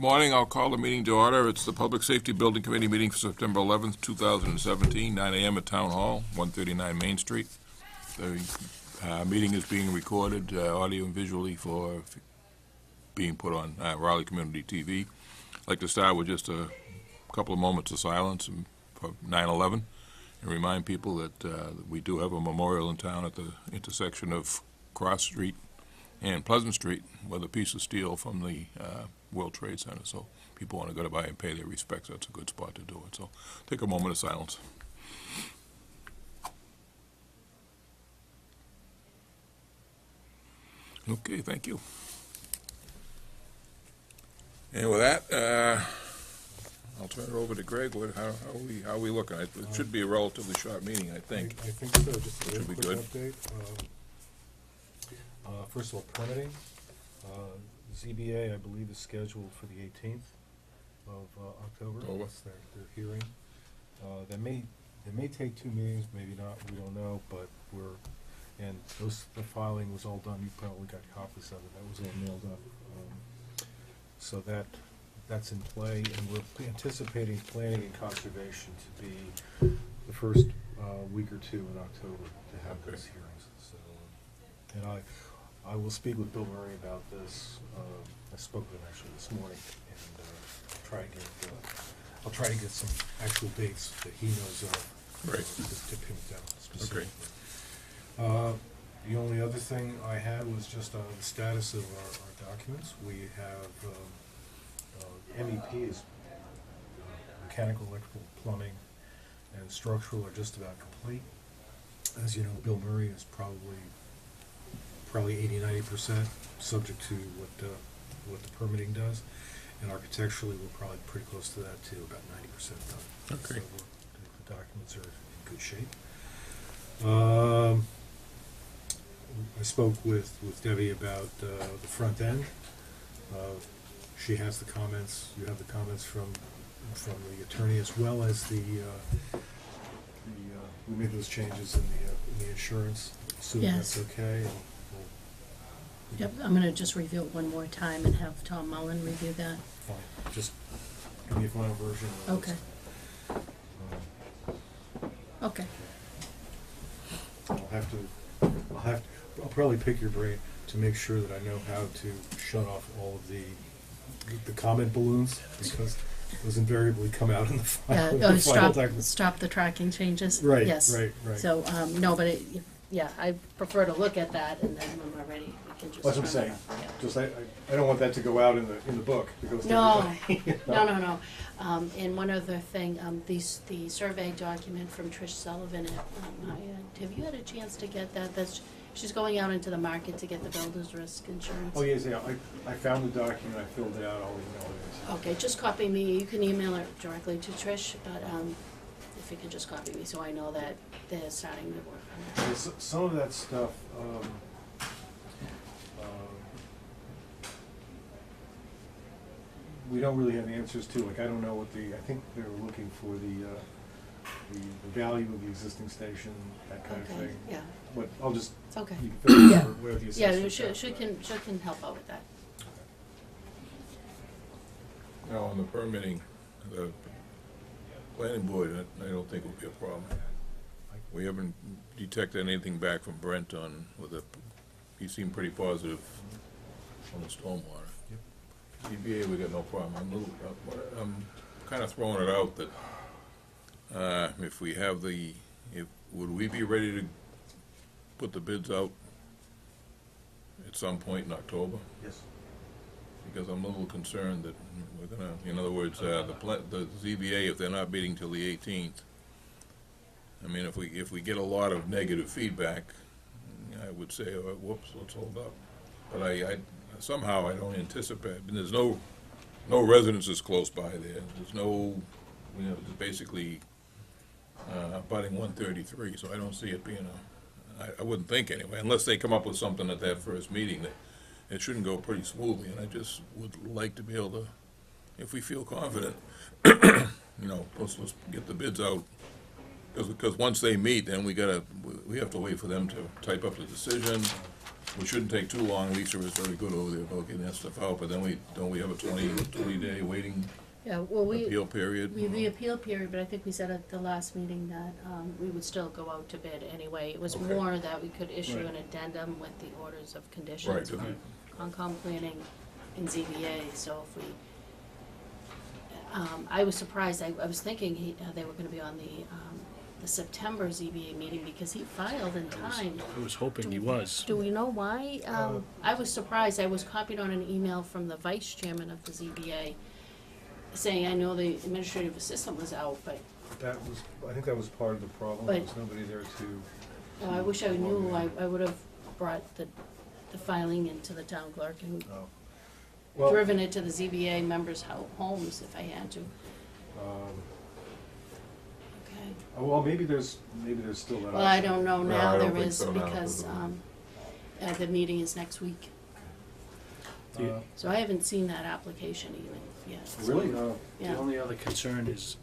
Morning, I'll call the meeting to order. It's the Public Safety Building Committee meeting for September 11th, 2017, 9 a.m. at Town Hall, 139 Main Street. The meeting is being recorded, audio and visually, for being put on Raleigh Community TV. I'd like to start with just a couple of moments of silence for 9/11 and remind people that we do have a memorial in town at the intersection of Cross Street and Pleasant Street with a piece of steel from the World Trade Center. So people want to go by and pay their respects. That's a good spot to do it. So take a moment of silence. Okay, thank you. And with that, I'll turn it over to Greg. How are we looking? It should be a relatively short meeting, I think. I think so. Just a very quick good. update. First of all, permitting. ZBA, I believe, is scheduled for the 18th of October. That's their hearing. That may take 2 meetings, maybe not. We don't know, but the filing was all done. You probably got copies of it. That was all mailed up. So that's in play, and we're anticipating planning and conservation to be the first week or two in October to have those hearings. So, and I will speak with Bill Murray about this. I spoke with him actually this morning, and I'll try to get some actual dates that he knows of. Right. To pin it down specifically. Okay. The only other thing I had was just the status of our documents. We have MEPs, mechanical, electrical, plumbing, and structural are just about complete. As you know, Bill Murray is probably 80-90%, subject to what the permitting does, and architecturally we're probably pretty close to that too, about 90% done. Okay. So the documents are in good shape. I spoke with Debbie about the front end. She has the comments. You have the comments from the attorney, as well as we made those changes in the insurance. Assuming Yes. that's okay. And Yep, I'm going to just review it one more time and have Tom Mullen review that. fine. Just give me a final version. Okay. Okay. I'll probably pick your brain to make sure that I know how to shut off all of the comment balloons, because those invariably come out in the final, Stop the tracking changes. Right, Yes. right. So, no, but I prefer to look at that, and then when we're ready, we can just. That's what I'm saying. Yeah. Just I don't want that to go out in the book. It goes to No, everybody. no. And one other thing, the survey document from Trish Sullivan, have you had a chance to get that? She's going out into the market to get the builder's risk insurance. Oh yes, yeah. I found the document. I filled it out. I'll email it. Okay, just copy me. You can email it directly to Trish, but if you can just copy me so I know that they're starting to work on it. Some of that stuff. We don't really have answers to. Like, I don't know what I think they were looking for the value of the existing station, that kind of Okay, thing. yeah. But I'll just. It's okay. You can fill it Yeah. out where the Yeah, assessment she can help out with that. Now, on the permitting, the planning board, I don't think will be a problem. We haven't detected anything back from Brent he seemed pretty positive on the stormwater. CBA, we got no problem. I'm kind of throwing it out that if we have would we be ready to put the bids out at some point in October? Yes. Because I'm a little concerned that we're gonna, in other words, the ZBA, if they're not meeting till the 18th, I mean, if we get a lot of negative feedback, I would say, whoops, let's hold up. But I somehow I don't anticipate, and there's no residences close by there. There's no, it's basically abutting 133, so I don't see it being I wouldn't think anyway, unless they come up with something at that first meeting that it shouldn't go pretty smoothly. And I just would like to be able to, if we feel confident, let's get the bids out. Because once they meet, then we have to wait for them to type up the decision, which shouldn't take too long. Lisa is very good over there about getting that stuff out, but then don't we have a 20-day waiting Yeah, well, appeal period? the appeal period, but I think we said at the last meeting that, we would still go out to bid anyway. It was Okay. more that we could issue Right. an addendum with the orders of Right, conditions from Right. Concom Planning and ZBA, so if we, I was surprised, I was thinking they were gonna be on the September ZBA meeting because he filed in time. I was hoping he was. Do we know why? I was surprised, I was copied on an email from the vice chairman of the ZBA saying, I know the administrative assistant was out, but, That was, I think that was part of the problem, But- there was nobody there to. I wish I knew, I would have brought the filing into the town clerk and Oh. Well, driven it to the ZBA members' homes if I had to. Okay. well, maybe there's still that option. Well, I don't know No, I now, don't there think is, so now, because, because the meeting is next week. Uh, So I haven't seen that application even yet. Really? Yeah. The only other concern is,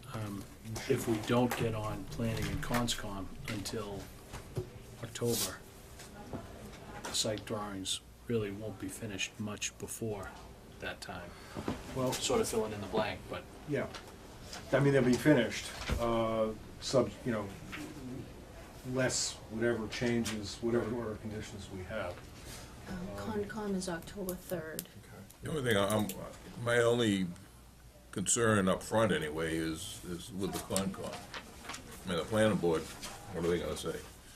if we don't get on planning and conscom until October, the site drawings really won't be finished much before that time. Well, Sort of filling in the blank, but yeah, I mean, they'll be finished, less whatever changes, whatever order of conditions we have. Concom is October 3rd. The only thing, my only concern up front anyway is with the Concom. I mean, the planning board, what are they gonna say?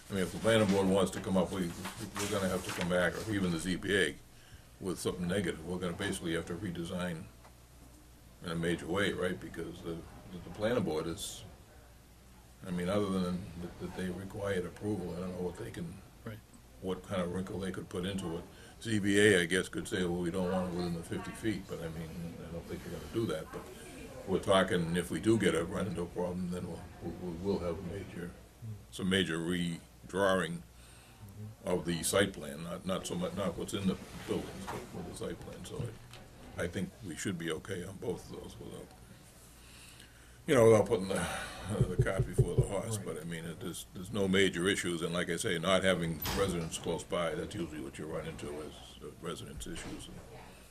I mean, if the planning board wants to come up, we're gonna have to come back, or even the ZBA, with something negative. We're gonna basically have to redesign in a major way, right? Because the planning board is, I mean, other than that they required approval, I don't know what they can, Right. what kind of wrinkle they could put into it. ZBA, I guess, could say, well, we don't want it within the 50 feet, but I mean, I don't think they're gonna do that, but we're talking, if we do run into a problem, then we'll have some major redrawing of the site plan, not so much, not what's in the buildings, but with the site plan, so I think we should be okay on both of those without putting the cart before the horse, Right. but I mean, there's no major issues, and like I say, not having residents close by, that's usually what you run into is residents' issues. And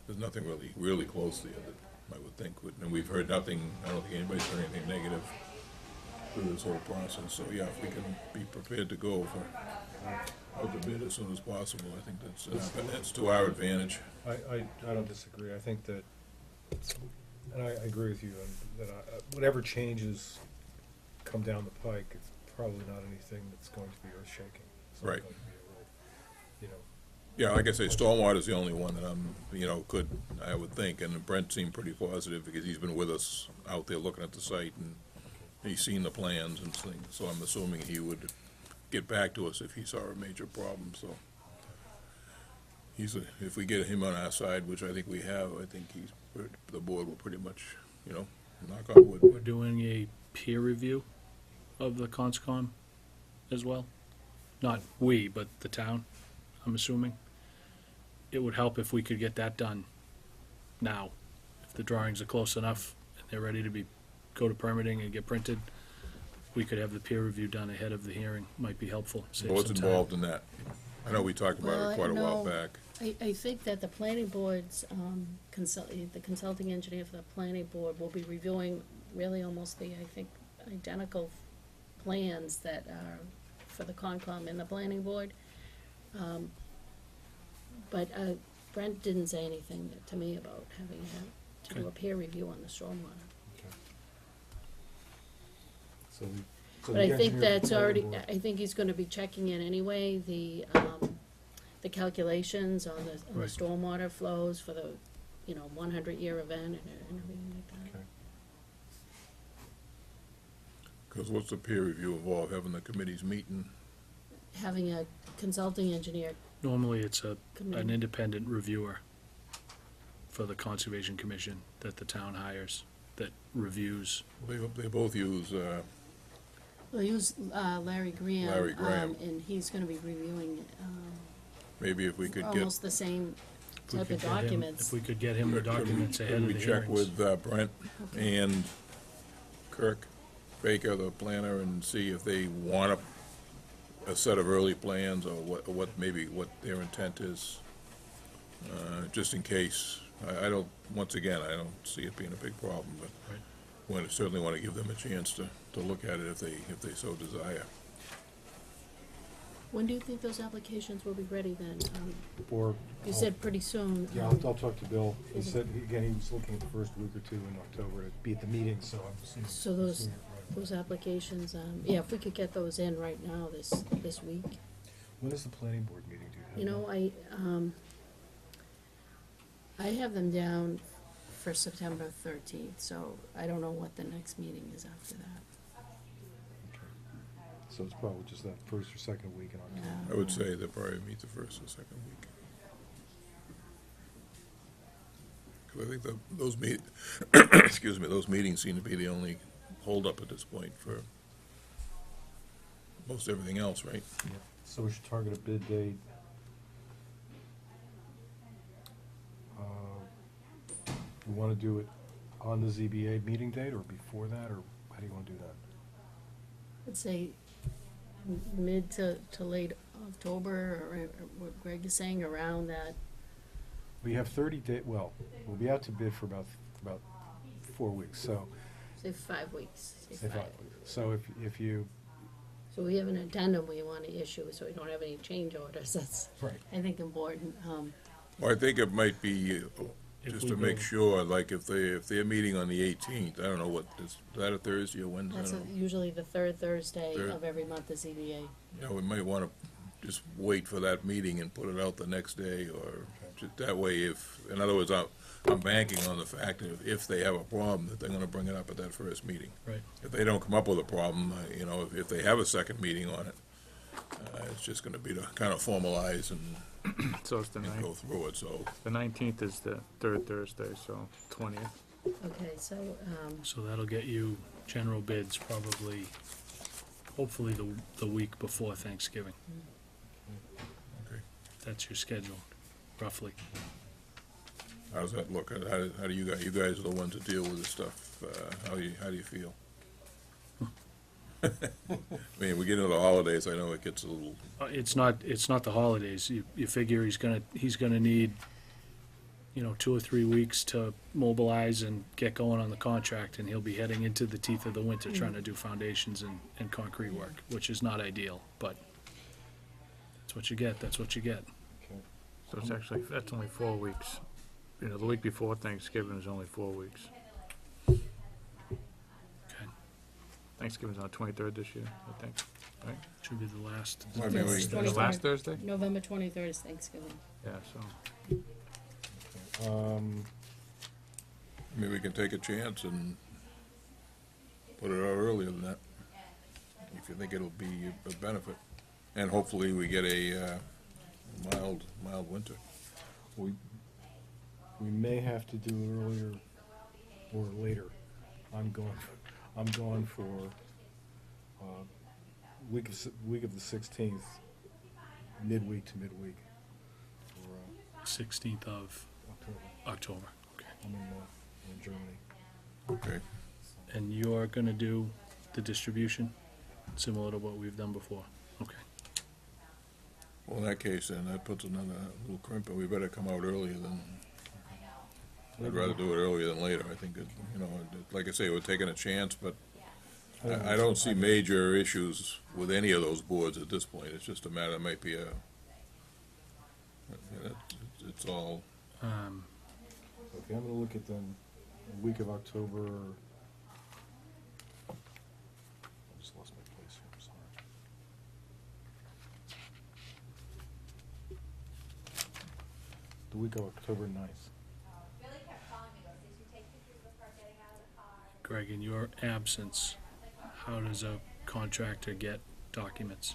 there's nothing really close there that I would think and we've heard nothing, I don't think anybody's heard anything negative through this whole process, so yeah, if we can be prepared to go for out the bid as soon as possible, I think that's to our advantage. I don't disagree, I think that, and I agree with you, that whatever changes come down the pike, it's probably not anything that's going to be earth-shaking. It's not Right. going to be a real, Yeah, like I say, stormwater's the only one that I would think, and Brent seemed pretty positive because he's been with us out there looking at the site and he's seen the plans and things, so I'm assuming he would get back to us if he saw a major problem, so. If we get him on our side, which I think we have, I think the board will pretty much, knock on wood. we're doing a peer review of the conscom as well. Not we, but the town, I'm assuming. It would help if we could get that done now. If the drawings are close enough and they're ready to go to permitting and get printed, we could have the peer review done ahead of the hearing. Might be helpful, save What's some time. involved in that? I know we talked about it quite a while Well, back. I think that the planning board's, the consulting engineer for the planning board will be reviewing really almost the, I think, identical plans that are for the Concom and the planning board. But Brent didn't say anything to me about having to do Okay. a peer review on the stormwater. so. But I think that's already, I think he's gonna be checking in anyway, the calculations on the Right. stormwater flows for the, 100-year event and everything like that. Okay. Because what's the peer review involve, having the committees meeting? Having a consulting engineer Normally, it's an come in. independent reviewer for the Conservation Commission that the town hires, that reviews. They both use, Well, use Larry Graham. Larry Graham. And he's gonna be reviewing, maybe if we could get. almost the same If we type could of get him- documents. If we could get him the documents ahead of the Could we check hearings. with Brent Okay. and Kirk Baker, the planner, and see if they want a set of early plans, or what maybe what their intent is, just in case. I don't, once again, I don't see it being a big problem, but Right. certainly want to give them a chance to look at it if they so desire. When do you think those applications will be ready then? Or, You said pretty soon. yeah, I'll talk to Bill. He said, again, he was looking at the first week or two in October to be at the meeting, so I'm assuming. So those, assuming it right. those applications, yeah, if we could get those in right now, this week. When is the planning board meeting? Do you have You know, that? I have them down for September 13th, so I don't know what the next meeting is after that. So it's probably just that first or second week in October. I would say they'll probably meet the first or second week. 'Cause I think those excuse me, those meetings seem to be the only holdup at this point for most everything else, right? Yeah. So we should target a bid date. We want to do it on the ZBA meeting date or before that, or how do you want to do that? I'd say mid to late October, or what Greg is saying, around that. We have 30 well, we'll be out to bid for about 4 weeks, so. Say 5 weeks. Say 5 weeks. So if you. So we have an addendum we want to issue, so we don't have any change orders. That's, Right. I think, important. Well, I think it might be, If just we to make go- sure, like if they're meeting on the 18th, I don't know is that a Thursday or Wednesday? I That's don't know. usually the third Thursday Third. of every month, the ZBA. Yeah, we might want to just wait for that meeting and put it out the next day, or just that way if, in other words, I'm banking on the fact that if they have a problem, that they're going to bring it up at that first meeting. Right. If they don't come up with a problem, if they have a second meeting on it, it's just going to be to kind of formalize and So it's the go ninth. through it, so. The 19th is the third Thursday, so 20th. Okay, so, So that'll get you general bids probably, hopefully the week before Thanksgiving. Okay. That's your schedule, roughly. How's that look? How do you guys are the ones that deal with this stuff, how do you feel? I mean, we get into the holidays, I know it gets a little, It's not the holidays. You figure he's gonna need, 2 or 3 weeks to mobilize and get going on the contract, and he'll be heading into the teeth of the winter trying to do foundations and concrete work, which is not ideal, but that's what you get, Okay. So it's actually, that's only 4 weeks. The week before Thanksgiving is only 4 weeks. Okay. Thanksgiving's on the 23rd this year, I think, right? Should be the last. I mean, Yes, we- The 23rd. last Thursday? November 23rd is Thanksgiving. Yeah, so, maybe we can take a chance and put it out earlier than that, if you think it'll be a benefit. And hopefully we get a mild winter. We may have to do it earlier or later. I'm going for week of the 16th, midweek to midweek for 16th of October. October. Okay. I'm in Germany. Okay. And you're gonna do the distribution, similar to what we've done before? Okay. Well, in that case, then, that puts another little crimp, and we better come out earlier than, I'd rather do it earlier than later. I think, like I say, we're taking a chance, but I don't see major issues with any of those boards at this point. It's just a matter, it might be it's all, Okay, I'm gonna look at the week of October. I just lost my place here, I'm sorry. The week of October 9th. Greg, in your absence, how does a contractor get documents?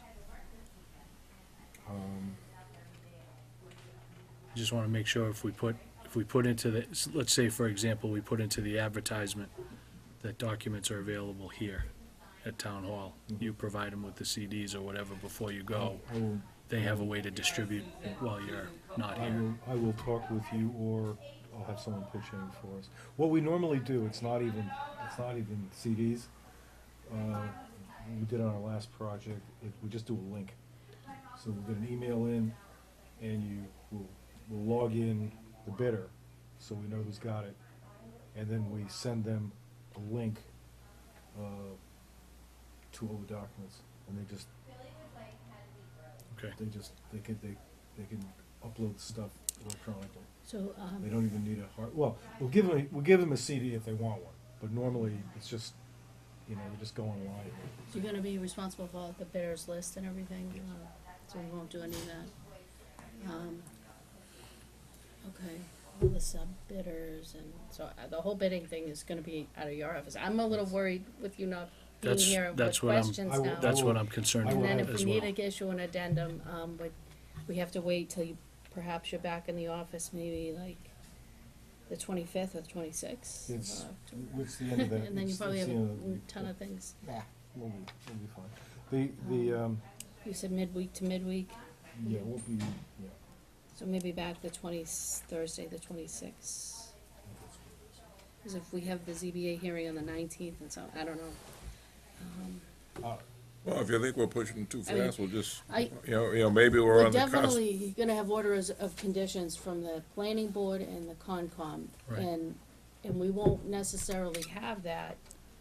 Just wanna make sure if we put into the, let's say, for example, we put into the advertisement that documents are available here at Town Hall. You provide them with the CDs or whatever before you go. I will, They have a way to distribute while you're not I here. will talk with you, or I'll have someone pitch in for us. What we normally do, it's not even CDs. we did on our last project, we just do a link. So we'll get an email in, and we'll log in the bidder, so we know who's got it, and then we send them a link to all the documents, and Okay. they can upload the stuff electronically. So, They don't even need a hard, well, we'll give them a CD if they want one, but normally it's just, we just go online. you're gonna be responsible for the bidders list and everything, so we won't do any of that. Okay, all the sub bidders, and so the whole bidding thing is gonna be out of your office. I'm a little worried with you not being That's- here with that's what I'm- questions I will- now. That's what I'm concerned I will And then about if as we well. need to issue an addendum, we have to wait till perhaps you're back in the office, maybe like the 25th or the 26th. It's, what's the end of that? And then you It's probably have the a end of the week. ton of things. We'll be fine. You said midweek to midweek, Yeah, we'll be, so maybe back the Thursday, the 26th. Because if we have the ZBA hearing on the 19th and so, I don't know. Well, if you think we're pushing too I mean, fast, we'll just, I- maybe we're We're on the cusp. definitely gonna have orders of conditions from the planning board and the Concom. Right. And we won't necessarily have that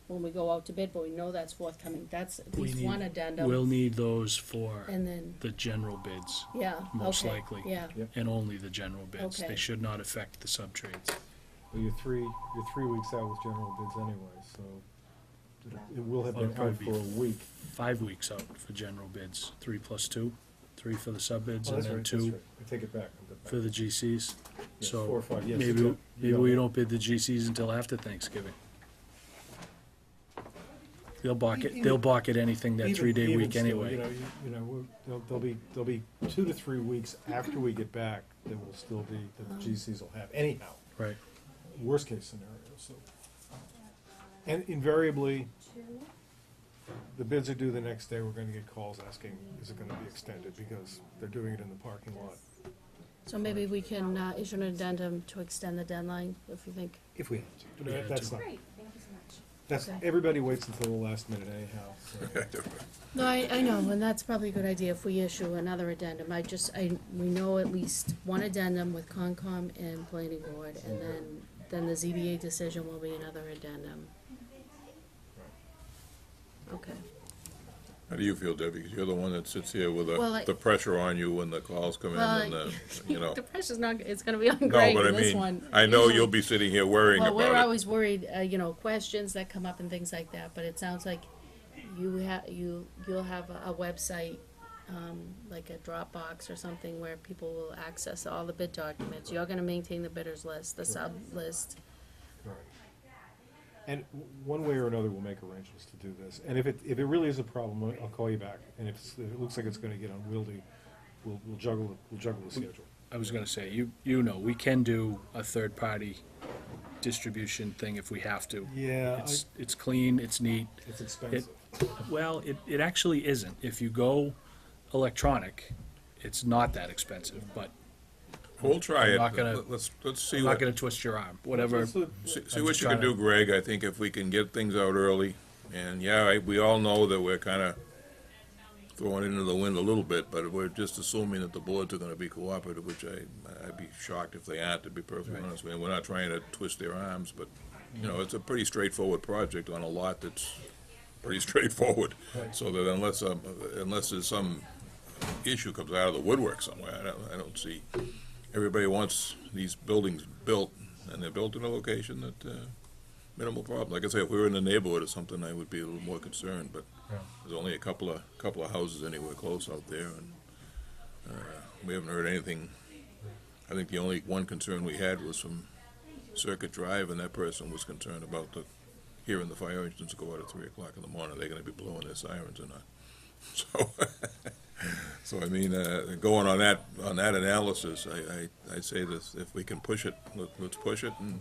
when we go out to bid, but we know that's forthcoming. That's at We least need- one addendum. We'll need those for And then, the general bids, yeah, most okay, likely. yeah. and only the general bids. Okay. They should not affect the sub-trades. well, you're 3 weeks out with general bids anyway, so it will have Well, been it'll out probably for a week. 5 weeks out for general bids, 3 plus 2, 3 for the sub-bids, Oh, and that's then right, 2 I take it back. for the GCs. Yes, So 4 or 5, yes. maybe, you maybe got we that. don't bid the GCs until after Thanksgiving. They'll balk at anything that Even- 3-day even week still, anyway. There'll be 2 to 3 weeks after we get back, there will still be, that the GCs will have anyhow, Right. worst case scenario, so. And invariably, the bids are due the next day, we're gonna get calls asking, is it gonna be extended, because they're doing it in the parking lot. So maybe we can issue an addendum to extend the deadline, if you think. If we have to, but Yeah, that's not, Great, thank you so much. that's, Okay. everybody waits until the last minute anyhow, so. No, I know, and that's probably a good idea if we issue another addendum. We know at least one addendum with Concom and Planning Board, and then the ZBA decision will be another addendum. Okay. How do you feel, Debbie? 'Cause you're the one that sits here with Well, the pressure on you when the calls come in and The pressure's not, it's gonna be on No, Greg but I in this mean, one. I know Usually- you'll be sitting here worrying Well, we're about it. always worried, questions that come up and things like that, but it sounds like you'll have a website, like a Dropbox or something where people will access all the bid documents. You're gonna maintain the bidders list, the sub list. Right. And one way or another, we'll make arrangements to do this. And if it really is a problem, I'll call you back. And if it looks like it's gonna get unwieldy, we'll juggle the schedule. I was gonna say, we can do a third-party distribution thing if we have to. Yeah, It's clean, it's neat. it's expensive. Well, it actually isn't. If you go electronic, it's not that expensive, but We'll try I'm it. not gonna- Let's see I'm not what, gonna twist your arm, whatever. Let's look- see I'm what just you can trying do, to- Greg. I think if we can get things out early, and we all know that we're kinda throwing it into the wind a little bit, but we're just assuming that the boards are gonna be cooperative, which I'd be shocked if they aren't, to be perfectly honest with you. We're not trying to twist their arms, but, it's a pretty straightforward project on a lot that's pretty straightforward. Right. So that unless there's some issue comes out of the woodwork somewhere, I don't see. Everybody wants these buildings built, and they're built in a location that, minimal problem. Like I say, if we were in the neighborhood or something, I would be a little more concerned, but Yeah. there's only a couple of houses anywhere close out there, and, we haven't heard anything. I think the only one concern we had was from Circuit Drive, and that person was concerned about hearing the fire engines go out at 3 o'clock in the morning. Are they gonna be blowing their sirens or not? So, I mean, going on that analysis, I say this, if we can push it, let's push it, and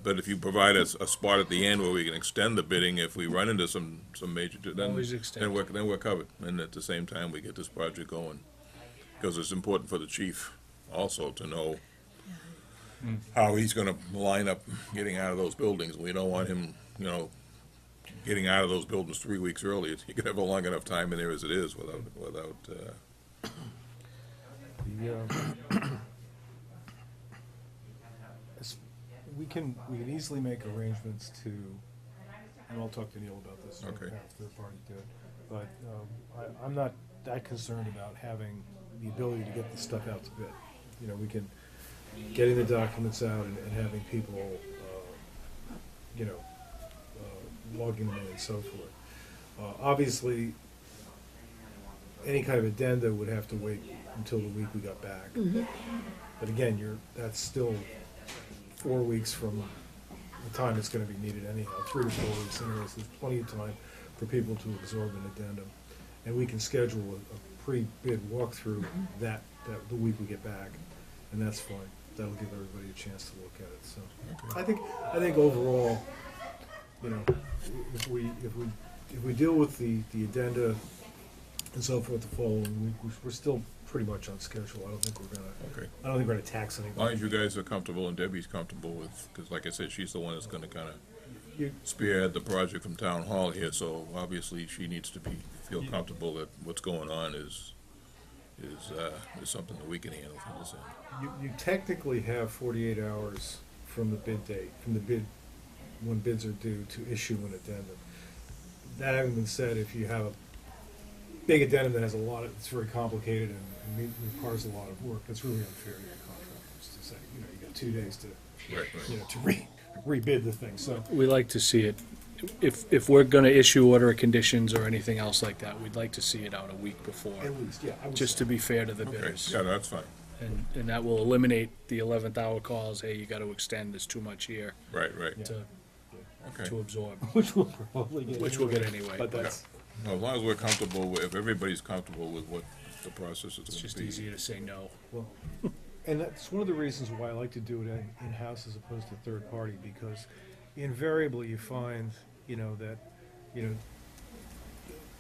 but if you provide us a spot at the end where we can extend the bidding, if we run into some major, Always extend. then we're covered, and at the same time, we get this project going. Because it's important for the chief also to know how he's gonna line up getting out of those buildings. We don't want him, getting out of those buildings 3 weeks early, you could have a long enough time in there as it is without, As- we can easily make arrangements to, and I'll talk to Neil about this. Okay. Have third party do it. But I'm not that concerned about having the ability to get the stuff out to bid. You know, we can, getting the documents out and having people, logging them in and so forth. Obviously, any kind of addenda would have to wait until the week we got back. But again, that's still 4 weeks from the time it's gonna be needed anyhow, 3 to 4 weeks anyways. There's plenty of time for people to absorb an addendum. And we can schedule a pre-bid walkthrough the week we get back, and that's fine. That'll give everybody a chance to look at it, so. I think overall, you know, if we deal with the addenda and so forth the following week, we're still pretty much on schedule. I don't think we're gonna tax as long anybody. as you guys are comfortable and Debbie's comfortable with, because like I said, she's the one that's gonna kinda You- spearhead the project from town hall here, so obviously she needs to feel comfortable that what's going on is something that we can handle from this end. You technically have 48 hours from the bid date, when bids are due, to issue an addendum. That having been said, if you have a big addendum that has it's very complicated and requires a lot of work, it's really unfair to your contractors to say, you got 2 days to, Right. to rebid the thing, so. We like to see it, if we're gonna issue order of conditions or anything else like that, we'd like to see it out a week before, At least, yeah, I would just say. to be fair to the Okay, bidders. yeah, that's fine. And that will eliminate the 11th hour calls, hey, you gotta extend, there's too much here Right, to okay. absorb, Which we'll probably get. which we'll get anyway. But that's, Well, as long as we're comfortable, if everybody's comfortable with what the process is It's gonna just be. easier to say no. well, and that's one of the reasons why I like to do it in-house as opposed to third party, because invariably you find, that,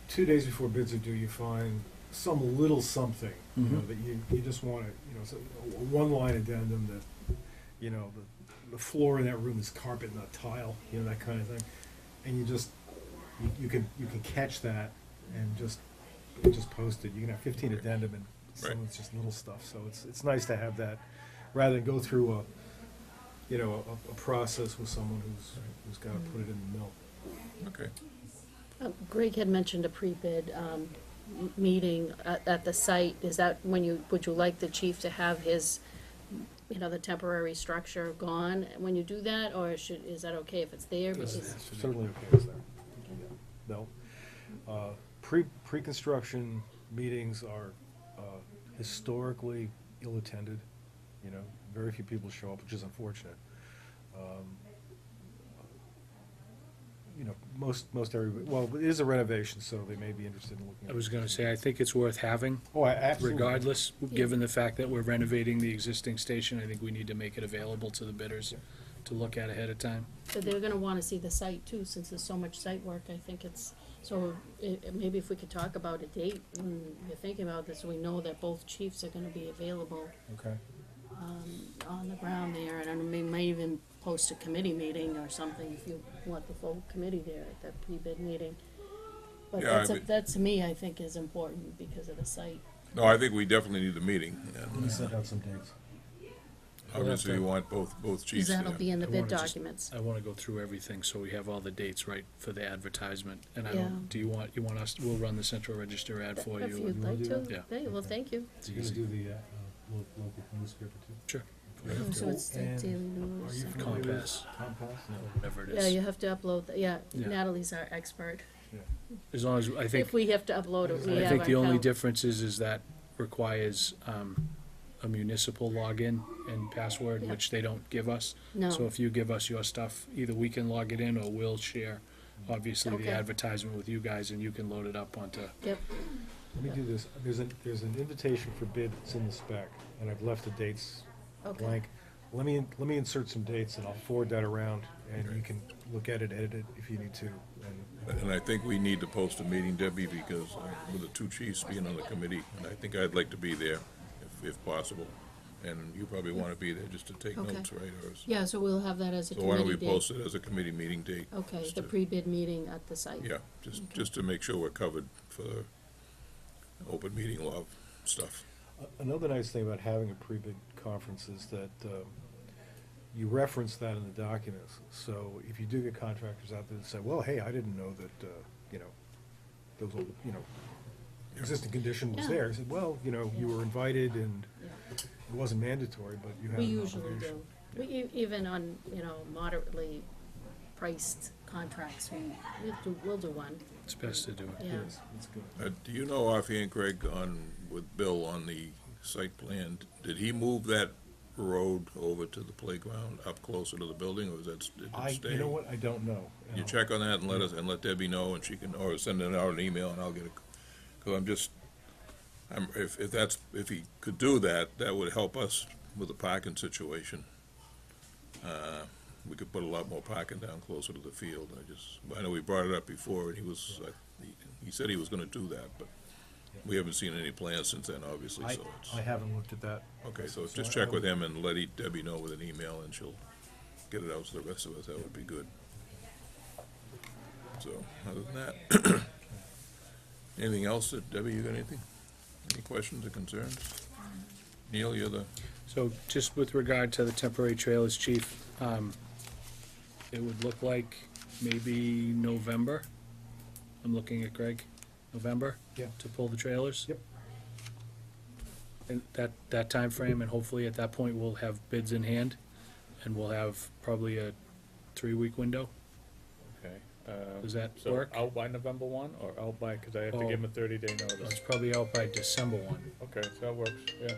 2 days before bids are due, you find some little something, that you just want to, a one-line addendum that, the floor in that room is carpet, not tile, that kind of thing. And you can catch that and just post it. You can have 15 addendum and some Right. of it's just little stuff. So it's nice to have that, rather than go through a process with someone who's got to put it in the mill. Okay, Greg had mentioned a pre-bid meeting at the site. Is that would you like the chief to have his, the temporary structure gone when you do that, or is that okay if it's there? It's Because, certainly okay as there. Yeah. No. Pre-construction meetings are historically ill-attended. Very few people show up, which is unfortunate. Most everybody, well, it is a renovation, so they may be interested in looking at I it. was gonna say, I think it's worth having, Oh, absolutely. regardless, given the fact that we're renovating the existing station, I think we need to make it available to the bidders to look at ahead of time. but they're gonna wanna see the site too, since there's so much site work. I think it's, so maybe if we could talk about a date when you're thinking about this, so we know that both chiefs are gonna be available Okay. on the ground there, and we may even post a committee meeting or something if you want the full committee there at that pre-bid meeting. But Yeah, that to me, I think is important because of the site. no, I think we definitely need the meeting, Let me and send out some dates. obviously we want both Because chiefs there. that'll be in the I bid wanna just- documents. I wanna go through everything, so we have all the dates right for the advertisement, and I Yeah. don't, you want us, we'll run the Central Register ad for If you. you'd wanna like do to, that? Yeah. hey, well, thank you. It's You're gonna easy. do the local newspaper too? Sure. So it's the And Daily Are News. you and- familiar with Compass. Compass? No. Whatever it Yeah, is. you have to upload, Yeah. Natalie's our expert. As long as, I think, If we have to upload it, we I have think our the only account. difference is that requires, a municipal login and password, Yeah. which they don't give us. So No, if you give us your stuff, either we can log it in or we'll share, obviously, Okay. the advertisement with you guys, and you can load it up onto, yep, Let me do this. There's an invitation for bid that's in the spec, and I've left the dates okay. blank. Let me insert some dates, and I'll forward that around, and Okay. you can look at it, edit it if you need to. And I think we need to post a meeting, Debbie, because with the two chiefs being on the committee, and I think I'd like to be there if possible. and you probably wanna be there just to take Okay. notes, right, or? Yeah, so we'll have that as a So why don't we committee date. post it as a committee meeting date? Okay, just the to- pre-bid meeting at the site. Yeah, just to make sure we're covered for the open meeting law stuff. Another nice thing about having a pre-bid conference is that you reference that in the documents. So if you do get contractors out there that say, well, hey, I didn't know that, those, existing condition was Yeah. there. I said, well, you were invited and Yeah. it wasn't mandatory, but you had We an usually obligation. do. Even on, moderately priced contracts, we'll do one, It's best to do it. yeah. Yes, it's good. Do you know offhand, Craig, with Bill on the site plan, did he move that road over to the playground up closer to the building, or did it stay? You know what, I don't know. You check on that and let Debbie know, and she can, or send it out an email, and I'll get it, because if he could do that, that would help us with the parking situation. We could put a lot more parking down closer to the field. I know we brought it up before, and he said he was gonna do that, but we haven't seen any plans since then, obviously, so it's. I haven't looked at that. Okay, so So just I check with would- him and let Debbie know with an email, and she'll get it out to the rest of us, that would be good. So, other than that, anything else, Debbie, you got anything? Any questions or concerns? Neil, you're the, So just with regard to the temporary trailers, chief, it would look like maybe November. I'm looking at Greg, November? Yeah. To pull the trailers? Yep. And that timeframe, and hopefully at that point, we'll have bids in hand, and we'll have probably a 3-week window. Okay. Does that So work? out by November 1, or out by, because I have to Oh. give him a 30-day It's notice? probably out by December 1. Okay, so that works, yeah.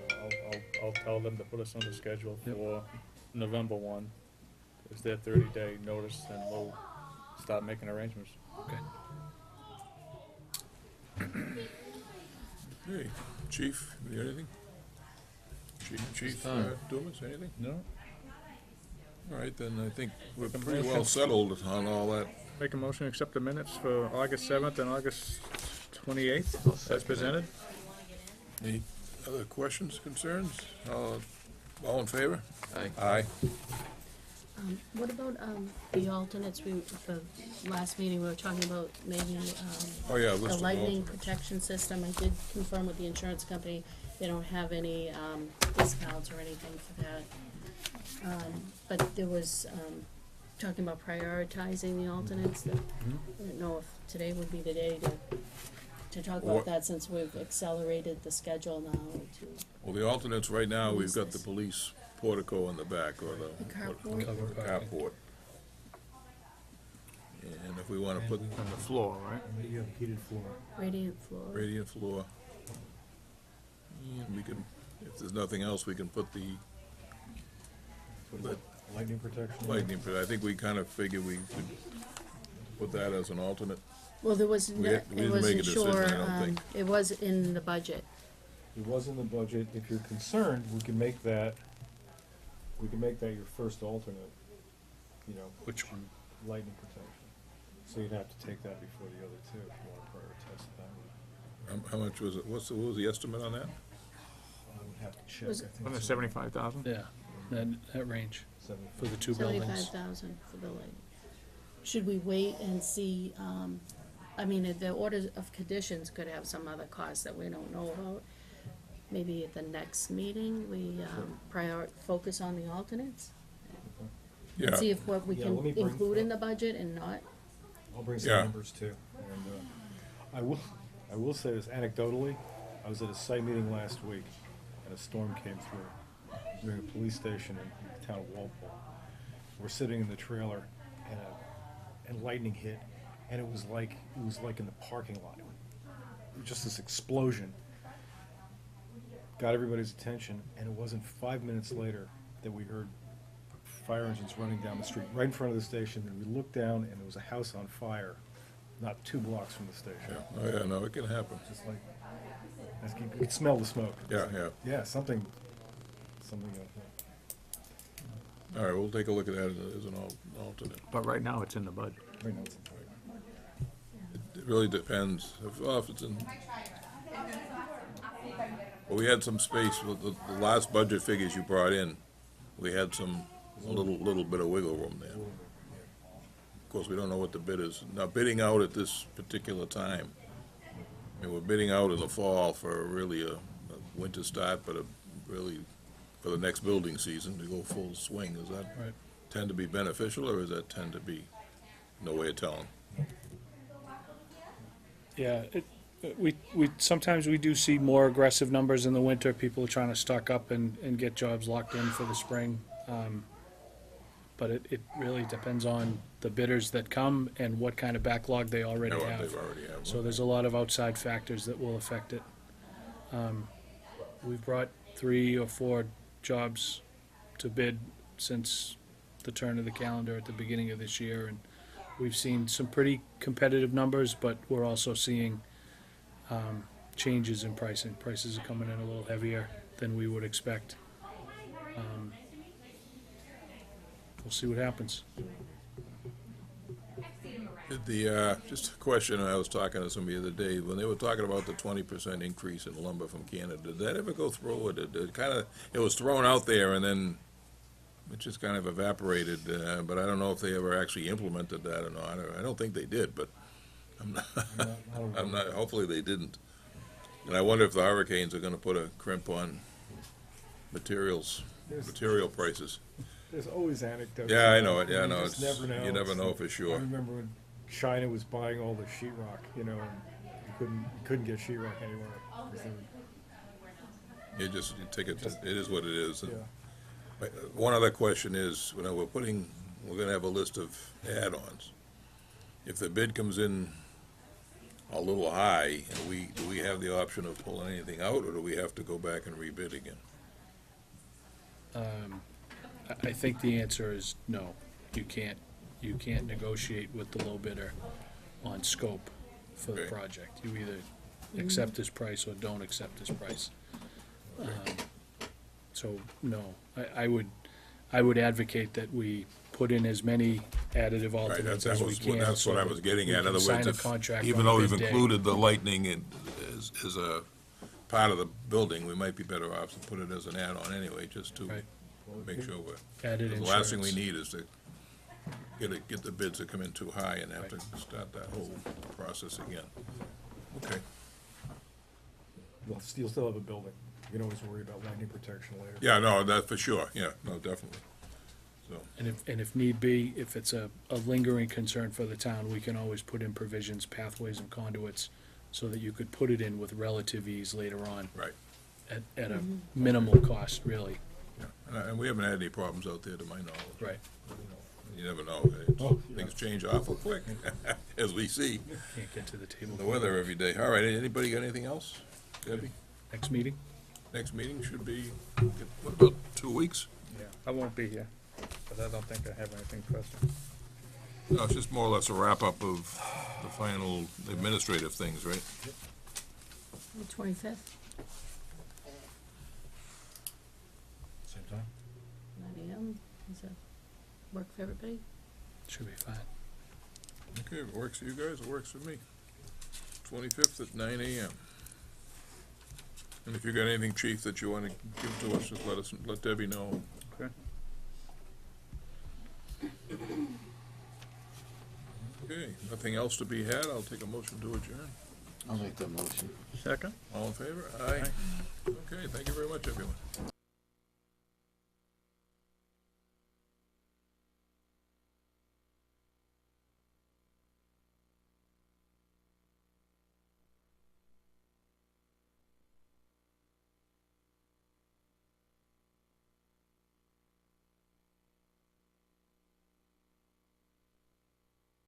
So I'll tell them to put us on the schedule Yep. for November 1. Is their 30-day notice, and we'll start making arrangements. Okay. hey, chief, you got anything? Chief Dumas, anything? No? All right, then I think we're Make a pretty well motion. settled on all that. Make a motion to accept the minutes for August 7th and August 28th, as presented? Any other questions, concerns? All in favor? Aye. Aye. What about, the alternates, the last meeting, we were talking about maybe, Oh, yeah, the list of lightning alternates. protection system. I did confirm with the insurance company, they don't have any, discounts or anything for that. But there was, talking about prioritizing the alternates, that, I don't know if today would be the day to talk What- about that, since we've accelerated the schedule now to Well, the alternates, right now, we've got the Useless. police portico in the back, or the. carport. Covered parking. Carport. And if we wanna put On the floor, right? And you have heated floor. Radiant floor. radiant floor, and we can, if there's nothing else, we can put the Lightning protection. lightning, but I think we kinda figured we could put that as an alternate. Well, there was, We no- didn't make it a wasn't decision, sure, I don't think. it was in the budget. It was in the budget. If you're concerned, we can make that your first alternate, Which one? lightning protection. So you'd have to take that before the other two if you want to prioritize it that way. How much was it, what was the estimate on that? I would have to check. Was- I think Wasn't it it's 75,000? Yeah, that range, 75. for the two Seventy-five buildings. thousand for the lighting. Should we wait and see, the orders of conditions could have some other costs that we don't know about. Maybe at the next meeting, we, focus on the alternates? Yeah, See if what we Yeah, can let me bring- include in the budget and not. I'll bring some Yeah. numbers too. And I will say this anecdotally, I was at a site meeting last week and a storm came through during a police station in the town of Walpole. We're sitting in the trailer and lightning hit, and it was like in the parking lot. It was just this explosion. Got everybody's attention, and it wasn't 5 minutes later that we heard fire engines running down the street, right in front of the station, and we looked down, and there was a house on fire, not 2 blocks from the station. yeah, oh, yeah, no, it can happen. Just like, you could smell the smoke. It's Yeah, like, yeah. Yeah, something like that. All right, we'll take a look at that as an alternate. But right now, it's in the budget. Right now, it's- It really depends, if it's in, Well, we had some space with the last budget figures you brought in. We had a little bit of wiggle room there. Of course, we don't know what the bid is. Now, bidding out at this particular time, I mean, we're bidding out in the fall for really a winter start, but really for the next building season to go full swing. Does that Right. tend to be beneficial, or does that tend to be no way of telling? Yeah, sometimes we do see more aggressive numbers in the winter. People are trying to stock up and get jobs locked in for the spring. But it really depends on the bidders that come and what kind of backlog they already Know what have. they've already have. So there's a lot of outside factors that will affect it. We've brought 3 or 4 jobs to bid since the turn of the calendar at the beginning of this year, and we've seen some pretty competitive numbers, but we're also seeing changes in pricing. Prices are coming in a little heavier than we would expect. We'll see what happens. Just a question, I was talking to somebody the other day, when they were talking about the 20% increase in lumber from Canada, did that ever go through, or did it kind of, it was thrown out there and then it just kind of evaporated, but I don't know if they ever actually implemented that or not. I don't think they did, but I'm not, hopefully they didn't. And I wonder if the hurricanes are gonna put a crimp on material prices. There's always anecdotes. Yeah, I know it, yeah, I You know, just it's, never know. you never It's know like- for I sure. remember when China was buying all the sheetrock, and you couldn't get sheetrock anywhere. 'Cause You take it, it is what it is. they- And Yeah, one other question is, we're gonna have a list of add-ons. If the bid comes in a little high, do we have the option of pulling anything out, or do we have to go back and rebid again? I think the answer is no. You can't negotiate with the low bidder on scope for the Okay. project. You either accept this price or don't accept this price. So, no, I would advocate that we put in as many additive Right, alternates that's as we can. what so I that was getting we at. In can other sign words, a if, contract even on though bid we've day. included the lightning as a part of the building, we might be better off to put it as an add-on anyway, just to Right. make sure Added the last thing we insurance. need is to get the bids that come in too high and have to start that whole process again. Okay, you'll still have a building. You can always worry about lightning protection later. yeah, no, that for sure, yeah, no, definitely. So, And if need be, if it's a lingering concern for the town, we can always put in provisions, pathways and conduits, so that you could put it in with relative ease later on right, at a minimal cost, really. yeah, and we haven't had any problems out there to my knowledge. Right. You never know, Oh, yeah. things change awful quick, as we see, Can't get to the table. the weather every day. All right, anybody got anything else? Debbie? Next meeting? Next meeting should be, what, about 2 weeks? Yeah, I won't be here, but I don't think I have anything pressing. No, it's just more or less a wrap-up of the final administrative things, right? The 25th, Same time? 9 AM, does that work for everybody? Should be fine. Okay, if it works for you guys, it works for me. 25th at 9 AM. And if you got anything, chief, that you wanna give to us, just let Debbie know. Okay. Okay, nothing else to be had, I'll take a motion to adjourn. I'll make that motion. Second? All in favor? Aye. Okay, thank you very much, everyone.